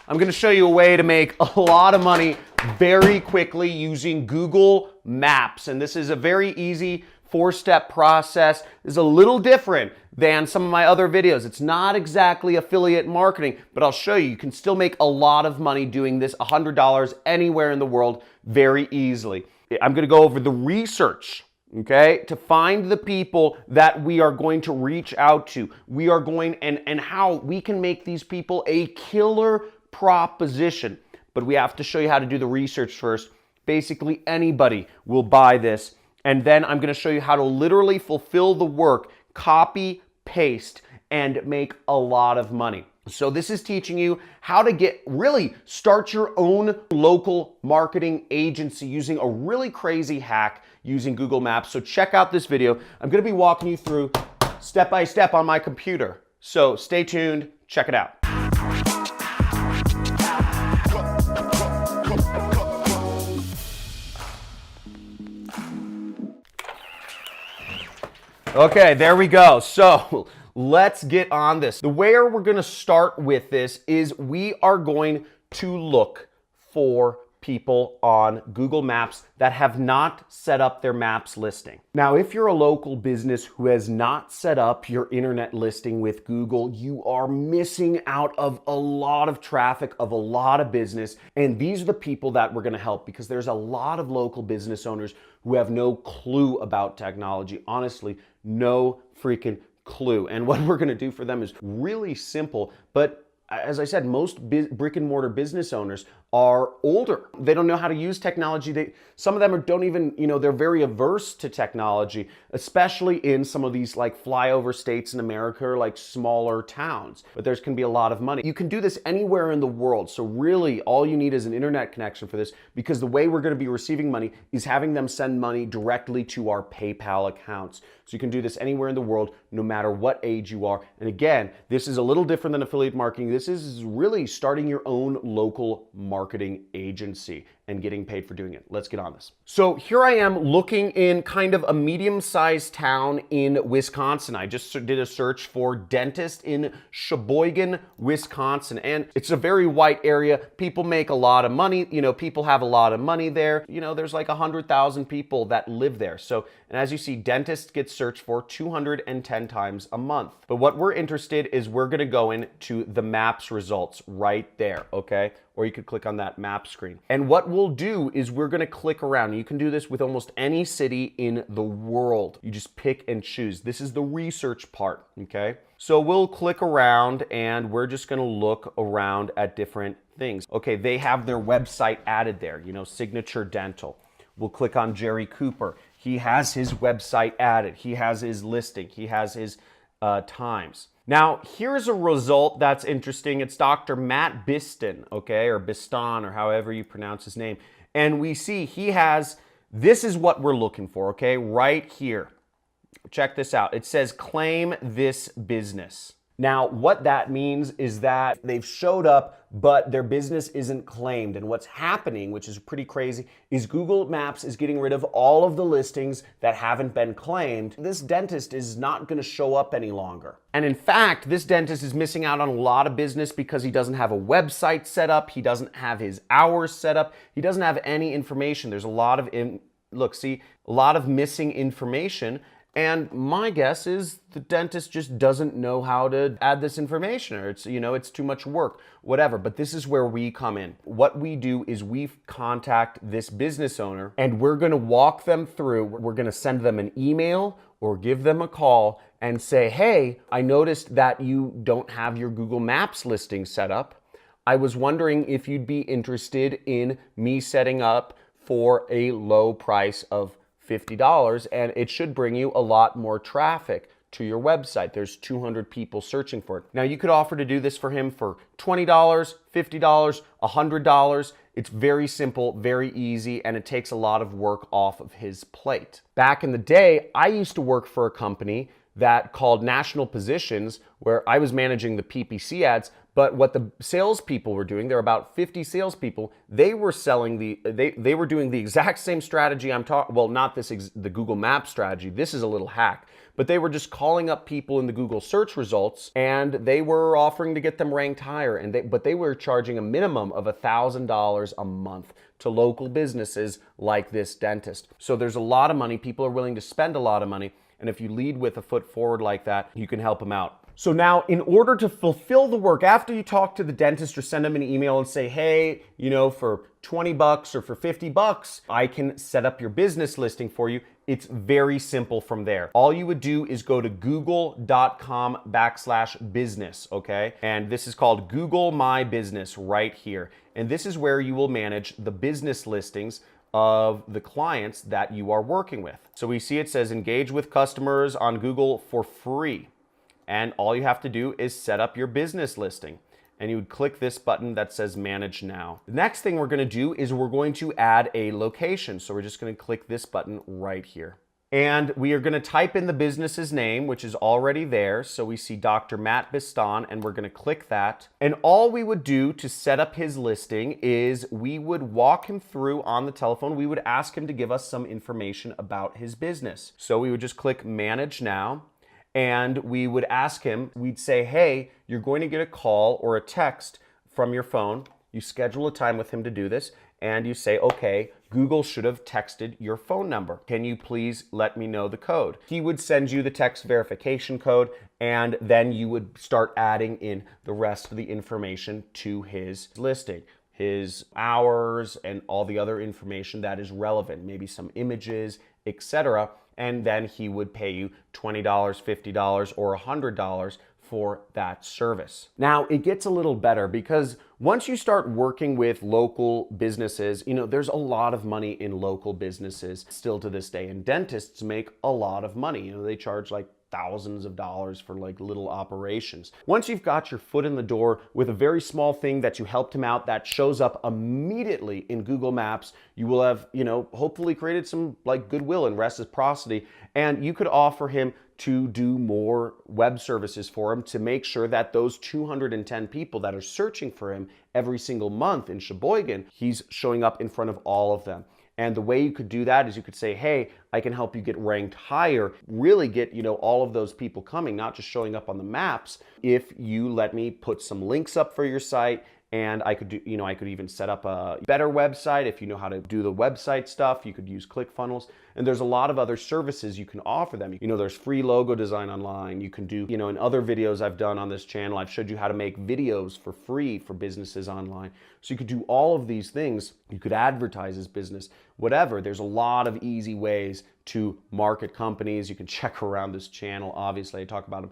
I'm gonna show you a way to make a lot of money very quickly using Google Maps. And this is a very easy 4-step process. It's a little different than some of my other videos. It's not exactly affiliate marketing, but I'll show you. You can still make a lot of money doing this, $100 anywhere in the world very easily. I'm gonna go over the research, okay, to find the people that we are going to reach out to. We are going, and how we can make these people a killer proposition. But we have to show you how to do the research first. Basically, anybody will buy this. And then I'm going to show you how to literally fulfill the work, copy, paste, and make a lot of money. So this is teaching you how to really start your own local marketing agency using a really crazy hack using Google Maps. So check out this video. I'm going to be walking you through step by step on my computer. So stay tuned, check it out. Okay, there we go. So let's get on this. The way we're going to start with this is we are going to look for people on Google Maps that have not set up their maps listing. Now, if you're a local business who has not set up your internet listing with Google, you are missing out of a lot of traffic, of a lot of business. And these are the people that we're going to help, because there's a lot of local business owners who have no clue about technology. Honestly, no freaking clue. And what we're going to do for them is really simple, but as I said, most brick and mortar business owners are older. They don't know how to use technology. Some of them don't even, they're very averse to technology, especially in some of these like flyover states in America or like smaller towns. But there's can be a lot of money. You can do this anywhere in the world. So really all you need is an internet connection for this, because the way we're going to be receiving money is having them send money directly to our PayPal accounts. So you can do this anywhere in the world, no matter what age you are. And again, this is a little different than affiliate marketing. This is really starting your own local marketing agency and getting paid for doing it. Let's get on this. So here I am looking in kind of a medium-sized town in Wisconsin. I just did a search for dentist in Sheboygan, Wisconsin. And it's a very white area. People make a lot of money. People have a lot of money there. There's like 100,000 people that live there. So, and as you see, dentist gets searched for 210 times a month. But what we're interested is we're gonna go into the maps results right there, okay? Or you could click on that map screen. And what we'll do is we're gonna click around. You can do this with almost any city in the world. You just pick and choose. This is the research part, okay? So we'll click around and we're just gonna look around at different things. Okay, they have their website added there, Signature Dental. We'll click on Jerry Cooper. He has his website added. He has his listing. He has his times. Now, here's a result that's interesting. It's Dr. Matt Biston, okay, or Biston, or however you pronounce his name. And we see he has, this is what we're looking for, okay, right here. Check this out. It says, claim this business. Now, what that means is that they've showed up, but their business isn't claimed. And what's happening, which is pretty crazy, is Google Maps is getting rid of all of the listings that haven't been claimed. This dentist is not going to show up any longer. And in fact, this dentist is missing out on a lot of business because he doesn't have a website set up. He doesn't have his hours set up. He doesn't have any information. There's a lot of, a lot of missing information. And my guess is the dentist just doesn't know how to add this information, or it's too much work, whatever. But this is where we come in. What we do is we contact this business owner and we're going to walk them through. We're going to send them an email or give them a call and say, hey, I noticed that you don't have your Google Maps listing set up. I was wondering if you'd be interested in me setting up for a low price of $50, and it should bring you a lot more traffic to your website. There's 200 people searching for it. Now, you could offer to do this for him for $20, $50, $100. It's very simple, very easy, and it takes a lot of work off of his plate. Back in the day, I used to work for a company that called National Positions, where I was managing the PPC ads, But what the salespeople were doing, there are about 50 salespeople, they were selling they were doing the exact same strategy I'm talking, well, not the Google Maps strategy. This is a little hack. But they were just calling up people in the Google search results, and they were offering to get them ranked higher. But they were charging a minimum of $1,000 a month to local businesses like this dentist. So there's a lot of money. People are willing to spend a lot of money. And if you lead with a foot forward like that, you can help them out. So now, in order to fulfill the work, after you talk to the dentist or send them an email and say, hey, for 20 bucks or for 50 bucks, I can set up your business listing for you. It's very simple from there. All you would do is go to google.com/business, okay? And this is called Google My Business right here. And this is where you will manage the business listings of the clients that you are working with. So we see it says engage with customers on Google for free. And all you have to do is set up your business listing. And you would click this button that says Manage Now. The next thing we're going to do is we're going to add a location. So we're just going to click this button right here. And we are going to type in the business's name, which is already there. So we see Dr. Matt Biston, and we're going to click that. And all we would do to set up his listing is we would walk him through on the telephone. We would ask him to give us some information about his business. So we would just click Manage Now. And we would ask him, we'd say, hey, you're going to get a call or a text from your phone. You schedule a time with him to do this. And you say, okay, Google should have texted your phone number. Can you please let me know the code? He would send you the text verification code, and then you would start adding in the rest of the information to his listing. His hours and all the other information that is relevant, maybe some images, etc. And then he would pay you $20, $50, or $100 for that service. Now, it gets a little better because once you start working with local businesses, there's a lot of money in local businesses still to this day. And dentists make a lot of money. They charge like thousands of dollars for like little operations. Once you've got your foot in the door with a very small thing that you helped him out that shows up immediately in Google Maps, you will have, hopefully created some like goodwill and reciprocity, and you could offer him to do more web services for him to make sure that those 210 people that are searching for him every single month in Sheboygan, he's showing up in front of all of them. And the way you could do that is you could say, hey, I can help you get ranked higher, really get, all of those people coming, not just showing up on the maps, if you let me put some links up for your site. And I could do, I could even set up a better website. If you know how to do the website stuff, you could use ClickFunnels. And there's a lot of other services you can offer them. There's free logo design online. You can do, in other videos I've done on this channel, I've showed you how to make videos for free for businesses online. So you could do all of these things. You could advertise his business, whatever. There's a lot of easy ways to market companies. You can check around this channel. Obviously, I talk about them.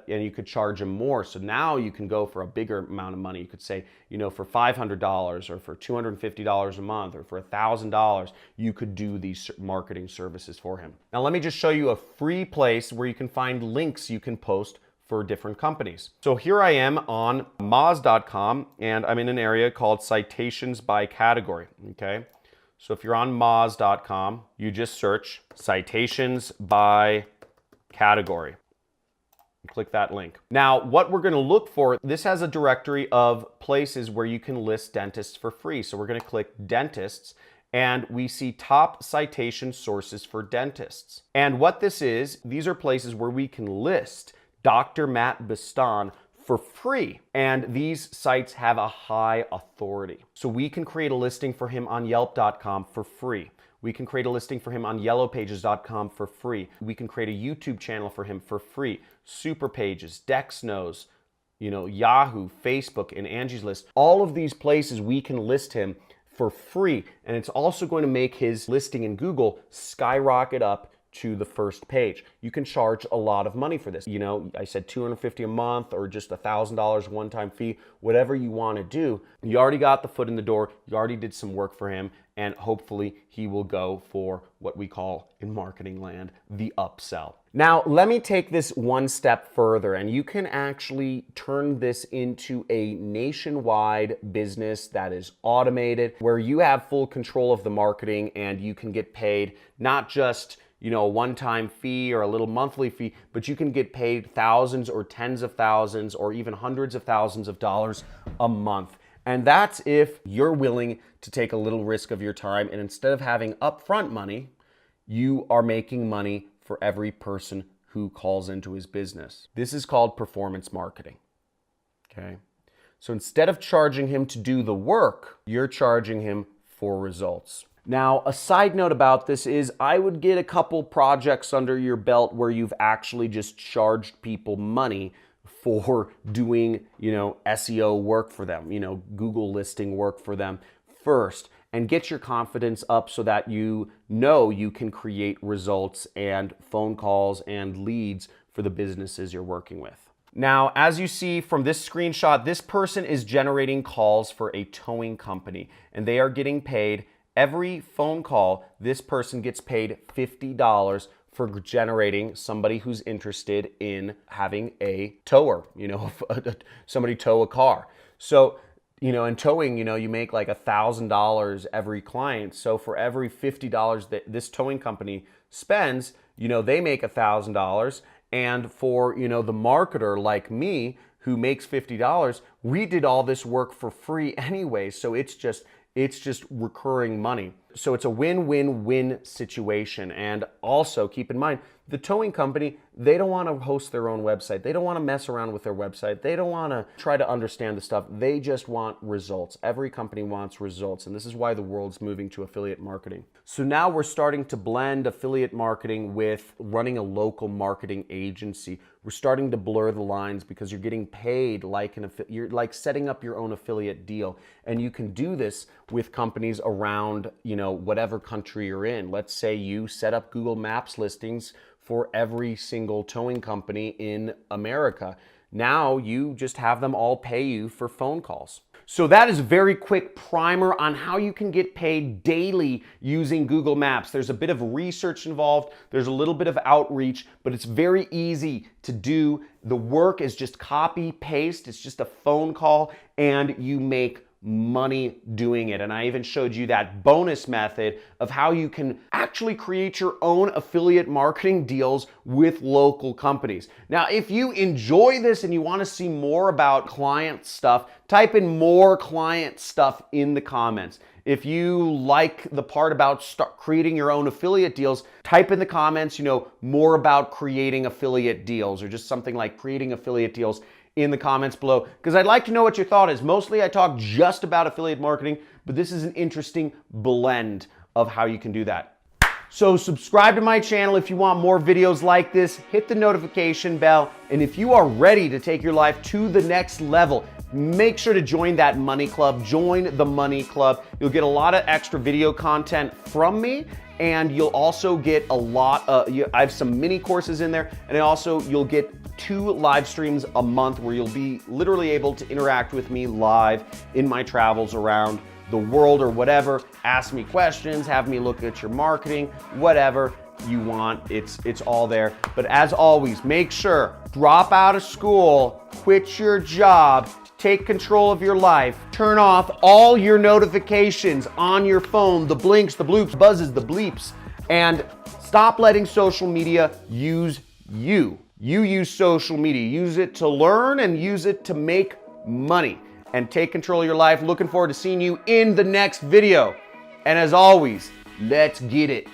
And you could charge them more. So now you can go for a bigger amount of money. You could say, for $500 or for $250 a month or for $1,000, you could do these marketing services for him. Now, let me just show you a free place where you can find links you can post for different companies. So here I am on Moz.com, and I'm in an area called Citations by Category, okay? So if you're on Moz.com, you just search Citations by Category. Click that link. Now, what we're going to look for, this has a directory of places where you can list dentists for free. So we're going to click dentists, and we see top citation sources for dentists. And what this is, these are places where we can list Dr. Matt Biston for free. And these sites have a high authority. So we can create a listing for him on Yelp.com for free. We can create a listing for him on yellowpages.com for free. We can create a YouTube channel for him for free. Super Pages, Dexnos, Yahoo, Facebook, and Angie's List. All of these places we can list him for free. And it's also going to make his listing in Google skyrocket up to the first page. You can charge a lot of money for this. I said $250 a month or just $1,000 one-time fee, whatever you want to do. You already got the foot in the door. You already did some work for him, and hopefully he will go for what we call in marketing land, the upsell. Now, let me take this one step further, and you can actually turn this into a nationwide business that is automated, where you have full control of the marketing and you can get paid not just a one-time fee or a little monthly fee, but you can get paid thousands or tens of thousands or even hundreds of thousands of dollars a month. And that's if you're willing to take a little risk of your time, and instead of having upfront money, you are making money for every person who calls into his business. This is called performance marketing. Okay? So instead of charging him to do the work, you're charging him for results. Now, a side note about this is I would get a couple projects under your belt where you've actually just charged people money for doing, SEO work for them, Google listing work for them first, and get your confidence up so that you can create results and phone calls and leads for the businesses you're working with. Now, as you see from this screenshot, this person is generating calls for a towing company, and they are getting paid every phone call. This person gets paid $50 for generating somebody who's interested in having a tower, somebody tow a car. So, in towing, you make like $1,000 every client. So for every $50 that this towing company spends, they make $1,000. And for, the marketer like me who makes $50, we did all this work for free anyway. So it's just recurring money. So it's a win-win-win situation. And also keep in mind, the towing company, they don't want to host their own website. They don't want to mess around with their website. They don't want to try to understand the stuff. They just want results. Every company wants results. And this is why the world's moving to affiliate marketing. So now we're starting to blend affiliate marketing with running a local marketing agency. We're starting to blur the lines because you're getting paid like you're like setting up your own affiliate deal. And you can do this with companies around, whatever country you're in. Let's say you set up Google Maps listings for every single towing company in America. Now you just have them all pay you for phone calls. So that is a very quick primer on how you can get paid daily using Google Maps. There's a bit of research involved. There's a little bit of outreach, but it's very easy to do. The work is just copy, paste. It's just a phone call and you make money doing it. And I even showed you that bonus method of how you can actually create your own affiliate marketing deals with local companies. Now, if you enjoy this and you want to see more about client stuff, type in more client stuff in the comments. If you like the part about creating your own affiliate deals, type in the comments, more about creating affiliate deals or just something like creating affiliate deals in the comments below, because I'd like to know what your thought is. Mostly I talk just about affiliate marketing, but this is an interesting blend of how you can do that. So subscribe to my channel if you want more videos like this, hit the notification bell, and if you are ready to take your life to the next level, make sure to join that money club, join the money club. You'll get a lot of extra video content from me, and you'll also get a lot I have some mini courses in there, and you'll get 2 live streams a month where you'll be literally able to interact with me live in my travels around the world or whatever. Ask me questions, have me look at your marketing, whatever you want, it's all there. But as always, make sure, drop out of school, quit your job, take control of your life, turn off all your notifications on your phone, the blinks, the bloops, buzzes, the bleeps, and stop letting social media use you. You use social media. Use it to learn and use it to make money. And take control of your life. Looking forward to seeing you in the next video. And as always, let's get it.